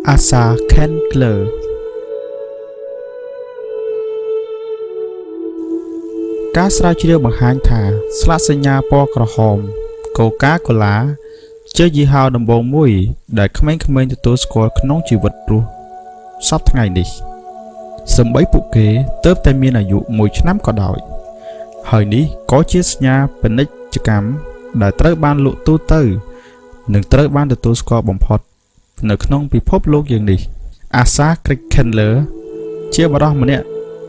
Asa Candler ការស្រាវជ្រាវបង្ហាញថាស្លាកសញ្ញាពណ៌ក្រហម Coca-Cola ជាយីហោដំបូងមួយដែលក្មេងៗទទួលស្គាល់ក្នុងជីវិតរស់សពថ្ងៃនេះសូម្បីពួកគេទើបតែមានអាយុ1ឆ្នាំក៏ដោយហើយនេះក៏ជាសញ្ញាពាណិជ្ជកម្មដែលត្រូវបានលក់ទូទៅនិងត្រូវបានទទួលស្គាល់បំផុតនៅក្នុងពិភពលោកយើងនេះ Asa Griggs Candler ជាបរិសុទ្ធម្នាក់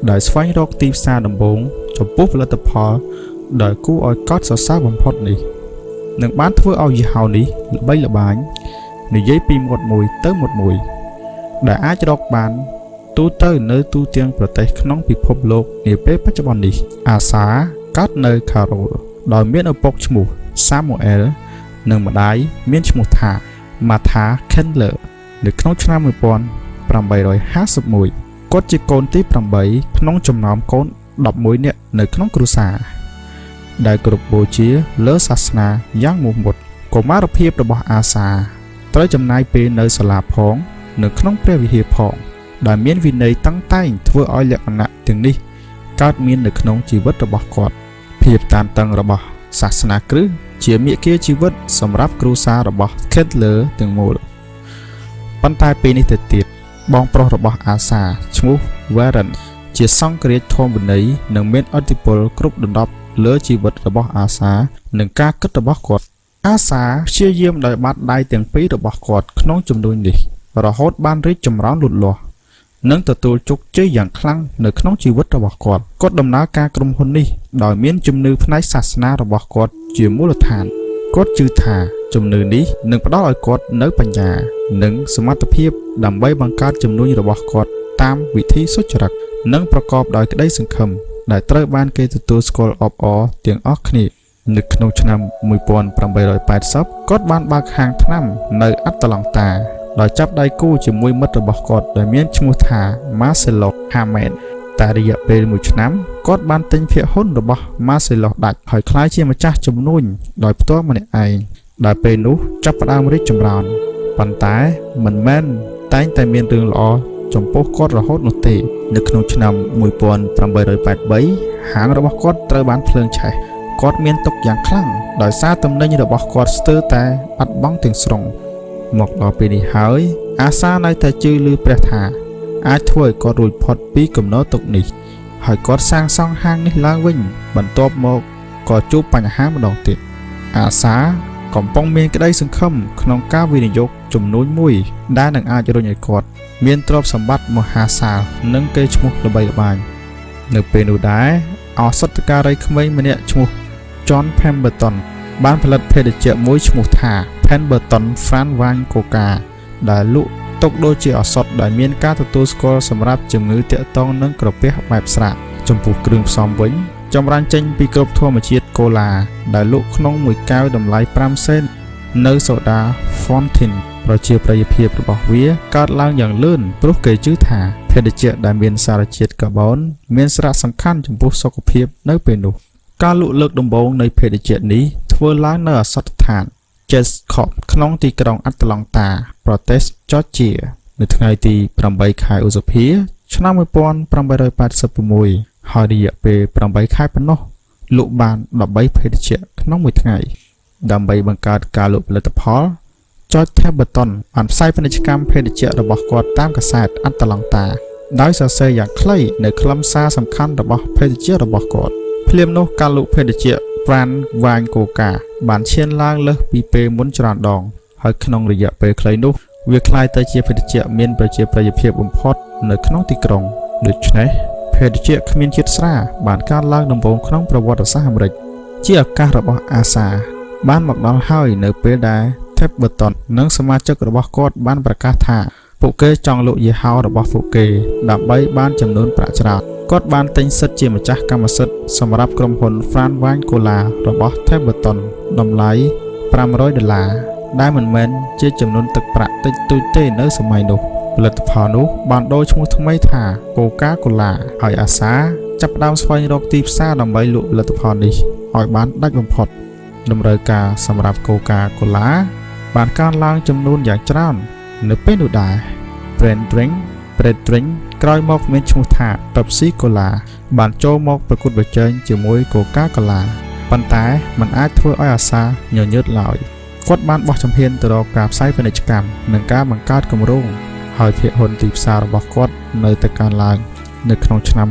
ដែលស្វែងរកទីផ្សារដំបូងចំពោះផលិតផលដែលគួរឲ្យកត់សរសើរបំផុតនេះនឹងបានធ្វើឲ្យយីហោនេះល្បីល្បាញនិយាយពីមាត់មួយទៅមាត់មួយដែលអាចរកបានទូទៅនៅទូទាំងប្រទេសក្នុងពិភពលោកនាពេលបច្ចុប្បន្ននេះ Asa កើតនៅ Carroll ដោយមានឪពុកឈ្មោះ Samuel និងម្ដាយមានឈ្មោះថា Martha Candler នៅក្នុងឆ្នាំ 1851 គាត់ជាកូនទី8ក្នុងចំណោមកូន11នាក់នៅក្នុងគ្រួសារដែលគោរពបូជាលើសាសនាយ៉ាងមោះមុតកុមារភាពរបស់ Asa ត្រូវចំណាយពេលនៅសាលាផងនៅក្នុងព្រះវិហារផងដែលមានវិន័យតឹងតែងធ្វើឲ្យលក្ខណៈទាំងនេះកើតមាននៅក្នុងជីវិតរបស់គាត់ភាពតានតឹងរបស់សាសនាគ្រឹះជាមាគ៌ាជីវិតសម្រាប់គ្រួសាររបស់ Candler ទាំងមូលប៉ុន្តែពេលនេះទៅទៀតបងប្រុសរបស់ Asa ឈ្មោះ Rean ជាសង្ឃរាជធម្មន័យនិងមានឥទ្ធិពលគ្រប់ដណ្ដប់លើជីវិតរបស់ Asa និងការគិតរបស់គាត់ Asa ព្យាយាមដោយបាត់ដៃទាំងពីររបស់គាត់ក្នុងជំនួយនេះរហូតបានរីកចម្រើនលូតលាស់និងទទួលជោគជ័យយ៉ាងខ្លាំងនៅក្នុងជីវិតរបស់គាត់ដំណើរការក្រុមហ៊ុននេះដោយមានជំនឿផ្នែកសាសនារបស់គាត់ជាមូលដ្ឋានគាត់ជឿថាជំនឿនេះនឹងផ្ដល់ឲ្យគាត់នូវបញ្ញានិងសមត្ថភាពដើម្បីបង្កើតជំនួយរបស់គាត់តាមវិធីសុចរិតនិងប្រកបដោយក្តីសង្ឃឹមដែលត្រូវបានគេទទួលស្គាល់អបអរទាំងអស់គ្នានៅក្នុងឆ្នាំ 1880 គាត់បានបើកហាងថ្នាំនៅអាត្លង់តាដោយចាប់ដៃគូជាមួយមិត្តរបស់គាត់ដែលមានឈ្មោះថា Marcelo Hammond តែរយៈពេល1ឆ្នាំគាត់បានទិញភាគហ៊ុនរបស់ Marcelo ដាច់ហើយក្លាយជាម្ចាស់ជំនួញដោយផ្ទាល់ម្នាក់ឯងដែលពេលនោះចាប់ផ្ដើមរីកចម្រើនប៉ុន្តែមិនមែនតែងតែមានរឿងល្អចំពោះគាត់រហូតនោះទេនៅក្នុងឆ្នាំ 1883 ហាងរបស់គាត់ត្រូវបានភ្លើងឆេះគាត់មានទុក្ខយ៉ាងខ្លាំងដោយសារទំនិញរបស់គាត់ស្ទើរតែបាត់បង់ទាំងស្រុងមកដល់ពេលនេះហើយ Asa នៅតែជឿឮព្រះថាអាចធ្វើឲ្យគាត់រួចផុតពីគំនរទុក្ខនេះហើយគាត់សាងសង់ហាងនេះឡើងវិញបន្ទាប់មកក៏ជួបបញ្ហាម្ដងទៀត Asa កំពុងមានក្តីសង្ឃឹមក្នុងការវិនិយោគចំនួនមួយដែលនឹងអាចរុញឲ្យគាត់មានទ្រព្យសម្បត្តិមហាសាលនិងកេរ្តិ៍ឈ្មោះល្បីល្បាញនៅពេលនោះដែរឱសថការីក្មេងម្នាក់ឈ្មោះ John Pemberton បានផលិតភេសជ្ជៈមួយឈ្មោះថា Pemberton Fran Wine Coca ដែលលក់ទុកដូចជាឱសថដែលមានការទទួលស្គាល់សម្រាប់ជំងឺទាក់ទងនឹងក្រពះបែបស្រាកចំពោះគ្រឿងផ្សំវិញចម្រាញ់ចេញពីគ្រាប់ធម្មជាតិកូឡាដែលលក់ក្នុងមួយកែវតម្លៃ5សេននៅសូដា Fountain ប្រជាប្រិយភាពរបស់វាកើតឡើងយ៉ាងលឿនព្រោះគេជឿថាភេសជ្ជៈដែលមានសារជាតិកាបូនមានសារៈសំខាន់ចំពោះសុខភាពនៅពេលនោះការលក់លើកដំបូងនៃភេសជ្ជៈនេះធ្វើឡើងនៅឱសថដ្ឋាន Jesscop ក្នុងទីក្រុងអាត្លង់តា ប្រទេស Georgia នៅថ្ងៃទី8 ខែឧសភា ឆ្នាំ 1886 ហើយរយៈពេល8 ខែប៉ុណ្ណោះលក់បាន13ភេសជ្ជៈក្នុងមួយថ្ងៃដើម្បីបង្កើតការលក់ផលិតផល John Stith Pemberton បានផ្សាយពាណិជ្ជកម្មភេសជ្ជៈរបស់គាត់តាមកាសែតអាត្លង់តាដោយសរសេរយ៉ាងខ្លីនៅខ្លឹមសារសំខាន់របស់ភេសជ្ជៈរបស់គាត់ភ្លាមនោះការលក់ភេសជ្ជៈ Fran Wine Coca បានឈានឡើងលើសពីពេលមុនច្រើនដងហើយក្នុងរយៈពេលខ្លីនោះវាក្លាយទៅជាភេសជ្ជៈមានប្រជាប្រិយភាពបំផុតនៅក្នុងទីក្រុងដូច្នេះភេសជ្ជៈគ្មានជាតិស្រាបានកើតឡើងដំបូងក្នុងប្រវត្តិសាស្ត្រអាមេរិកជាឱកាសរបស់ Asa បានមកដល់ហើយនៅពេលដែល Pemberton និងសមាជិករបស់គាត់បានប្រកាសថាពួកគេចង់លក់យីហោរបស់ពួកគេដើម្បីបានចំនួនប្រាក់ច្រើនគាត់បានទិញសិទ្ធិជាម្ចាស់កម្មសិទ្ធិសម្រាប់ក្រុមហ៊ុន Fran Wine Cola របស់ Pemberton តម្លៃ$500ដែលមិនមែនជាចំនួនទឹកប្រាក់តិចតួចទេនៅសម័យនោះផលិតផលនោះបានដូរឈ្មោះថ្មីថា Coca-Cola ហើយ Asa ចាប់ផ្ដើមស្វែងរកទីផ្សារដើម្បីលក់ផលិតផលនេះឲ្យបានដាច់បំផុតតម្រូវការសម្រាប់ Coca-Cola បានកើនឡើងចំនួនយ៉ាងច្រើននៅពេលនោះដែរ brand drink ក្រោយមកមានឈ្មោះថា Pepsi Cola បានចូលមកប្រកួតប្រជែងជាមួយ Coca-Cola ប៉ុន្តែมันអាចធ្វើឲ្យអាសាញញើតឡើយគាត់បានបោះជំហានទៅរកការផ្សាយពាណិជ្ជកម្មនិងការបង្កើតគម្រោងហើយភាគហ៊ុនទីផ្សាររបស់គាត់នៅតែកើនឡើងនៅក្នុងឆ្នាំ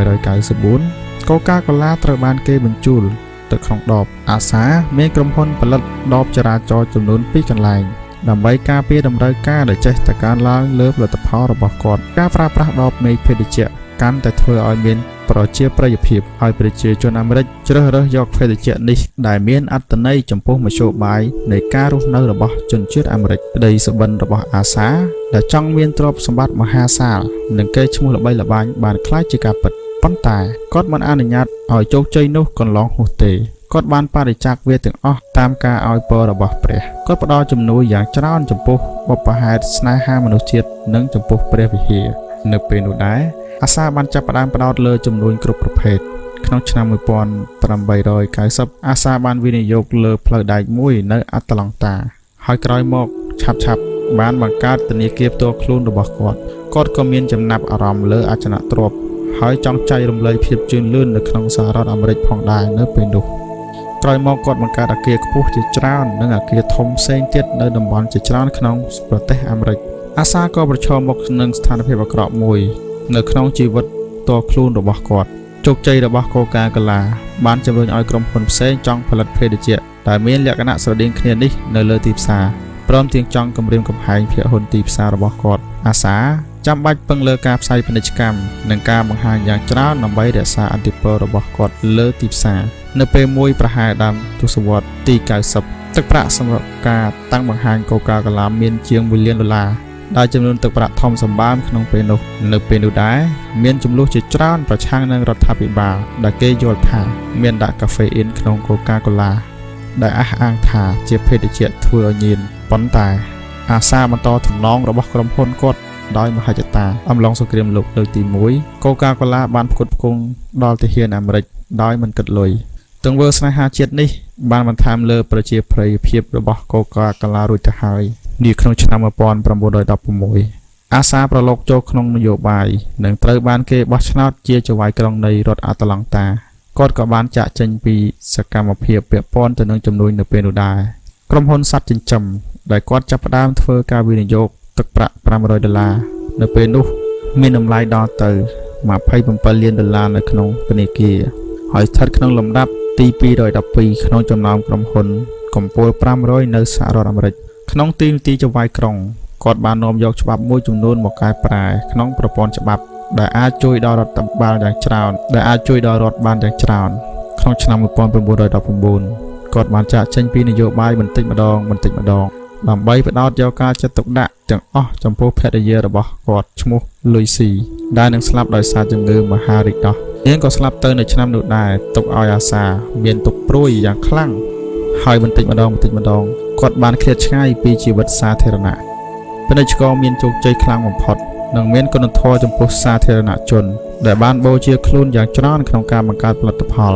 1894 Coca-Cola ត្រូវបានគេបញ្ជូលទៅក្នុងដបអាសាមានក្រុមហ៊ុនផលិតដបចរាចរណ៍ចំនួន2កន្លែងដើម្បីការពារតម្រូវការដែលចេះតែកើនឡើងលើផលិតផលរបស់គាត់ការប្រើប្រាស់ដបនៃភេសជ្ជៈកាន់តែធ្វើឲ្យមានប្រជាប្រិយភាពហើយប្រជាជនអាមេរិកជ្រើសរើសយកភេសជ្ជៈនេះដែលមានអត្ថន័យចំពោះមធ្យោបាយនៃការរស់នៅរបស់ជនជាតិអាមេរិកក្តីសុបិនរបស់អាសាដែលចង់មានទ្រព្យសម្បត្តិមហាសាលនិងកេរ្តិ៍ឈ្មោះល្បីល្បាញបានក្លាយជាការពិតប៉ុន្តែគាត់មិនអនុញ្ញាតឲ្យជោគជ័យនោះកន្លងហួសទេគាត់បានបរិច្ចាគវាទាំងអស់តាមការឲ្យពររបស់ព្រះគាត់ផ្ដល់ជំនួយយ៉ាងច្រើនចំពោះបុព្វហេតុស្នេហាមនុស្សជាតិនិងចំពោះព្រះវិហារនៅពេលនោះដែរអាសាបានចាប់ផ្ដើមផ្ដោតលើជំនួយគ្រប់ប្រភេទក្នុងឆ្នាំ1890អាសាបានវិនិយោគលើផ្លូវដែកមួយនៅអាត្លង់តាហើយក្រោយមកឆាប់បានបង្កើតធនាគារផ្ទាល់ខ្លួនរបស់គាត់ក៏មានចំណាប់អារម្មណ៍លើអចលនទ្រព្យហើយចង់ចែករំលែកភាពជឿនលឿននៅក្នុងសហរដ្ឋអាមេរិកផងដែរនៅពេលនោះក្រោយមកគាត់បង្កើតអគារខ្ពស់ជាច្រើននិងអគារធំផ្សេងទៀតនៅតំបន់ជាច្រើនក្នុងប្រទេសអាមេរិកអាសាក៏ប្រឈមមុខនឹងស្ថានភាពអាក្រក់មួយនៅក្នុងជីវិតផ្ទាល់ខ្លួនរបស់គាត់ជោគជ័យរបស់ Coca-Cola បានជំរុញឲ្យក្រុមហ៊ុនផ្សេងចង់ផលិតភេសជ្ជៈដែលមានលក្ខណៈស្រដៀងគ្នានេះនៅលើទីផ្សារព្រមទាំងចង់គម្រាមកំហែងភាគហ៊ុនទីផ្សាររបស់គាត់អាសាចាំបាច់ពឹងលើការផ្សាយពាណិជ្ជកម្មនិងការបង្ហាញយ៉ាងច្រើនដើម្បីរក្សាឥទ្ធិពលរបស់គាត់លើទីផ្សារនៅពេលមួយប្រហែលដើមទសវត្សរ៍ទី90ទឹកប្រាក់សម្រាប់ការតាំងបង្ហាញ Coca-Cola មានជាង$1 លានដែលចំនួនទឹកប្រាក់ធំសម្បើមក្នុងពេលនោះនៅពេលនោះដែរមានចំនួនជាច្រើនប្រឆាំងនឹងរដ្ឋាភិបាលដែលគេយល់ថាមានដាក់កាហ្វេអ៊ីនក្នុង Coca-Cola ដែលអះអាងថាជាភេសជ្ជៈធ្វើឲ្យញៀនប៉ុន្តែអាសាបន្តតំណងរបស់ក្រុមហ៊ុនគាត់ដោយមហិច្ឆតាអំឡុងសង្គ្រាមលោកលើកទី1 Coca-Cola បានផ្គត់ផ្គង់ដល់ទាហានអាមេរិកដោយមិនគិតលុយទង្វើស្នេហាជាតិនេះបានបន្ថែមលើប្រជាប្រិយភាពរបស់ Coca-Cola រួចទៅហើយនាក្នុងឆ្នាំ1916អាសាប្រឡូកចូលក្នុងនយោបាយនិងត្រូវបានគេបោះឆ្នោតជាចៅហ្វាយក្រុងនៃរដ្ឋអាត្លង់តាគាត់ក៏បានចាក់ចេញពីសកម្មភាពពាក់ព័ន្ធទៅនឹងជំនួយនៅពេលនោះដែរក្រុមហ៊ុនសត្វចិញ្ចឹមដែលគាត់ចាប់ផ្ដើមធ្វើការវិនិយោគទឹកប្រាក់$500នៅពេលនោះមានតម្លៃដល់ទៅ$27 លាននៅក្នុងធនាគារហើយស្ថិតក្នុងលំដាប់ទី212ក្នុងចំណោមក្រុមហ៊ុនកំពូល500នៅសហរដ្ឋអាមេរិកក្នុងទីនីតិចៅហ្វាយក្រុងគាត់បាននាំយកច្បាប់មួយចំនួនមកកែប្រែក្នុងប្រព័ន្ធច្បាប់ដែលអាចជួយដល់រដ្ឋបាលយ៉ាងច្រើនក្នុងឆ្នាំ1919គាត់បានចាក់ចេញពីនយោបាយបន្តិចម្ដងដើម្បីផ្ដោតយកការចាត់ទុកដាក់ទាំងអស់ចំពោះភរិយារបស់គាត់ឈ្មោះ Lucy ដែលនឹងស្លាប់ដោយសារជំងឺមហារីកដោះនាងក៏ស្លាប់ទៅនៅឆ្នាំនោះដែរទុកឲ្យអាសាមានទុក្ខព្រួយយ៉ាងខ្លាំងហើយបន្តិចម្ដងគាត់បានឃ្លាតឆ្ងាយពីជីវិតសាធារណៈពាណិជ្ជករមានជោគជ័យខ្លាំងបំផុតនិងមានគុណធម៌ចំពោះសាធារណជនដែលបានបូជាខ្លួនយ៉ាងច្រើនក្នុងការបង្កើតផលិតផល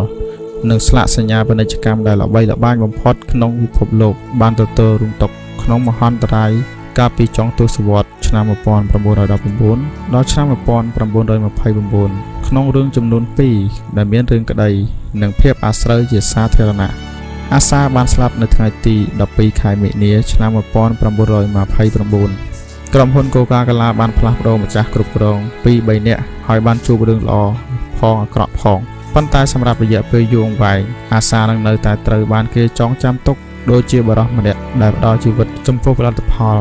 និងស្លាកសញ្ញាពាណិជ្ជកម្មដែលល្បីល្បាញបំផុតក្នុងពិភពលោកបានទទួលរងទុក្ខក្នុងមហន្តរាយកាលពីចុងទសវត្សរ៍ឆ្នាំ1919ដល់ឆ្នាំ1929ក្នុងរឿងចំនួន2ដែលមានរឿងក្តីនិងភាពអាស្រូវជាសាធារណៈអាសាបានស្លាប់នៅថ្ងៃទី12ខែមិនិនាឆ្នាំ1929ក្រុមហ៊ុន Coca-Cola បានផ្លាស់ប្ដូរម្ចាស់គ្រប់គ្រង 2-3 នាក់ហើយបានជួបរឿងល្អផងអាក្រក់ផងប៉ុន្តែសម្រាប់រយៈពេលយូរអង្វែងអាសានឹងនៅតែត្រូវបានគេចងចាំទុកដូចជាបរិសម្នាក់ដែលផ្ដល់ជីវិតចំពោះផលិតផល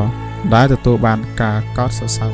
ដែលទទួលបានការកោតសរសើរ